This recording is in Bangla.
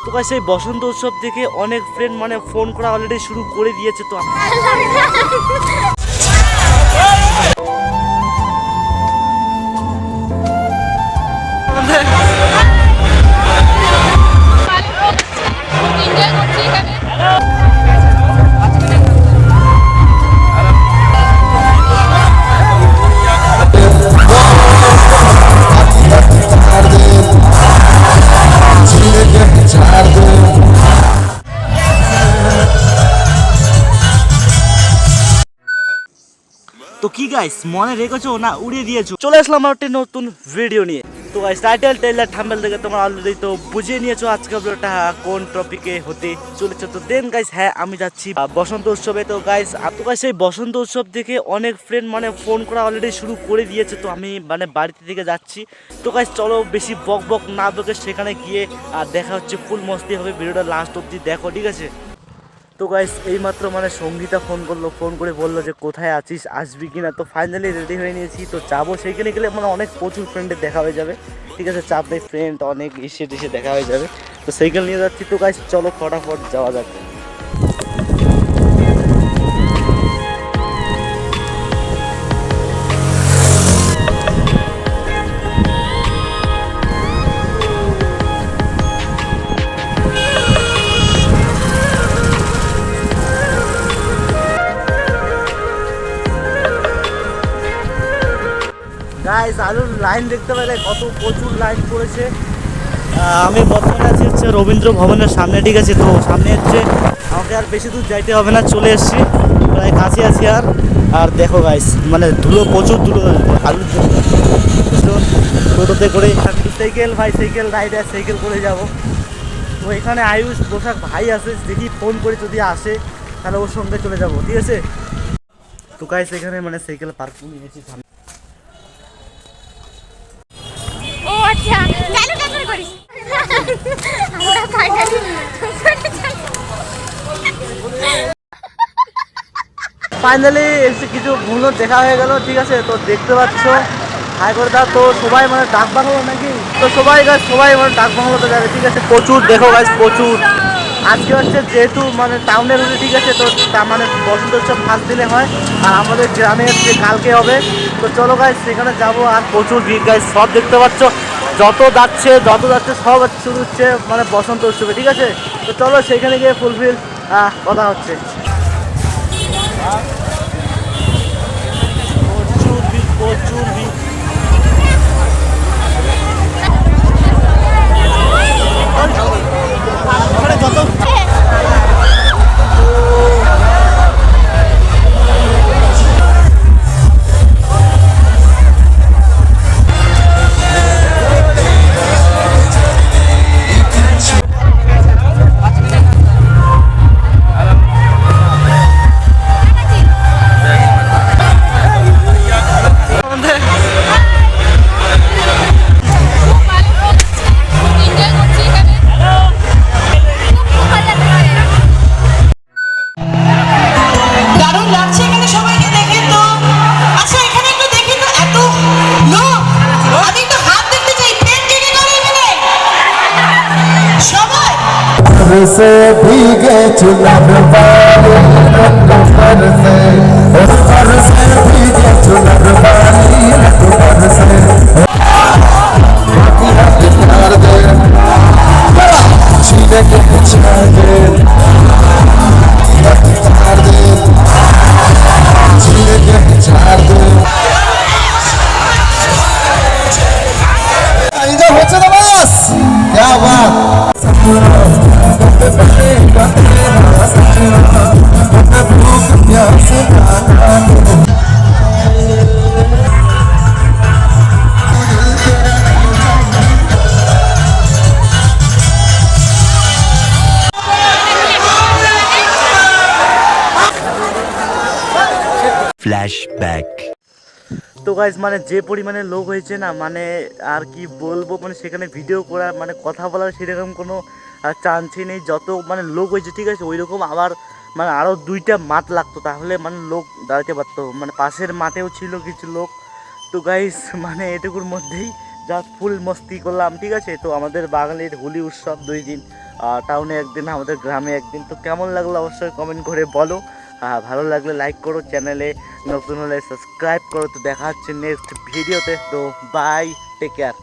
তো গাইস এই বসন্ত উৎসব থেকে অনেক ফ্রেন্ড মানে ফোন করা অলরেডি শুরু করে দিয়েছে। তো তো কি গাইস মনে রেখেছো না উড়িয়ে দিয়েছো? চলে আসলাম একটা নতুন ভিডিও নিয়ে। তো গাইস টাইটেল টেইলার থাম্বনেল দেখে তোমরা অলরেডি তো বুঝে নিয়েছো আজকে ভিডিওটা কোন টপিকে হতে চলেছে। তো দেন গাইস হ্যাঁ আমি যাচ্ছি বসন্ত উৎসবে। তো গাইস এই বসন্ত উৎসব থেকে অনেক ফ্রেন্ড মানে ফোন করা অলরেডি শুরু করে দিয়েছে। তো আমি মানে বাড়িতে থেকে যাচ্ছি। তো গাইস চলো বেশি বক বক না বকে সেখানে গিয়ে দেখা হচ্ছে, ফুল মস্তি হবে। ভিডিওটা লাস্ট অবধি দেখো, ঠিক আছে? তো গাইস এইমাত্র মানে সঙ্গীতা ফোন করে বললো যে কোথায় আছিস, আসবি কিনা। তো ফাইনালি রেডি হয়ে নিয়েছি, তো যাবো। সেইখানে গেলে মানে অনেক প্রচুর ফ্রেন্ডের দেখা হয়ে যাবে, ঠিক আছে? চাপ নেই, ফ্রেন্ড অনেক এসে দেখা হয়ে যাবে। তো সাইকেল নিয়ে যাচ্ছি। তো গাইস চলো ফটাফট যাওয়া যাক। গাইস আলুর লাইন দেখতে পেলে কত প্রচুর লাইন পড়েছে। আমি বর্তমানে আছি হচ্ছে রবীন্দ্র ভবনের সামনে, ঠিক আছে? তো সামনে হচ্ছে আমাকে আর বেশি দূর যাইতে হবে না, চলে এসেছি, প্রায় কাছে আছি। আর দেখো গাইস মানে ধুলো, প্রচুর ধুলো আলুর টোটোতে করে সাইকেল রাইডার সাইকেল করে যাব। তো এখানে আয়ুষ পোশাক ভাই আছে, দেখি ফোন করে যদি আসে তাহলে ওর সঙ্গে চলে যাব, ঠিক আছে? তো গাইস এখানে মানে সাইকেল পার্ক নিয়েছি সামনে। ফাইনালি এসে কিছু ভুলো দেখা হয়ে গেল, ঠিক আছে? তো দেখতে পাচ্ছ হাই করে দাও। তো সবাই মানে ডাক বাংলো নাকি, তো সবাই মানে ডাক বাংলোতে যাবে, ঠিক আছে? প্রচুর দেখো গাছ, প্রচুর। আজকে হচ্ছে যেহেতু মানে টাউনের হলে, ঠিক আছে? তো তার মানে বসন্ত উৎসব 5 দিনে হয়, আর আমাদের গ্রামে হচ্ছে কালকে হবে। তো চলো গাছ সেখানে যাবো। আর প্রচুর ভিড় গাছ, সব দেখতে পাচ্ছ, যত যাচ্ছে সব শুরু হচ্ছে মানে বসন্ত উৎসবে, ঠিক আছে? তো চলো সেখানে গিয়ে ফুলফিল কথা হচ্ছে। প্রচুর ভিড় যত से भीगे चुनर वाली रंग पर से भीगे चुनर वाली रंग पर से प्यार दे छीने के छाए दे प्यार दे छीने के छाए दे इधर होचे ना बस, क्या बात। ফ্ল্যাশব্যাক। তো গাইজ মানে যে পরিমাণে লোক হয়েছে না, মানে আর কি বলবো, মানে সেখানে ভিডিও করার মানে কথা বলার সেরকম কোনো চান্সই নেই। যত মানে লোক হয়েছে, ঠিক আছে? ওই রকম আবার মানে আরও 2টা মাঠ লাগতো, তাহলে মানে লোক দাঁড়াতে পারতো। মানে পাশের মাঠেও ছিল কিছু লোক। তো গাইজ মানে এটুকুর মধ্যেই যা ফুল মস্তি করলাম, ঠিক আছে। তো আমাদের বাঙালির হোলি উৎসব 2 দিন, টাউনে একদিন, আমাদের গ্রামে একদিন। তো কেমন লাগলো অবশ্যই কমেন্ট করে বলো। ভালো লাগলে লাইক করো, চ্যানেলে নতুন হলে সাবস্ক্রাইব করো। তো দেখা হচ্ছে নেক্সট ভিডিওতে। তো বাই, টেক কেয়ার।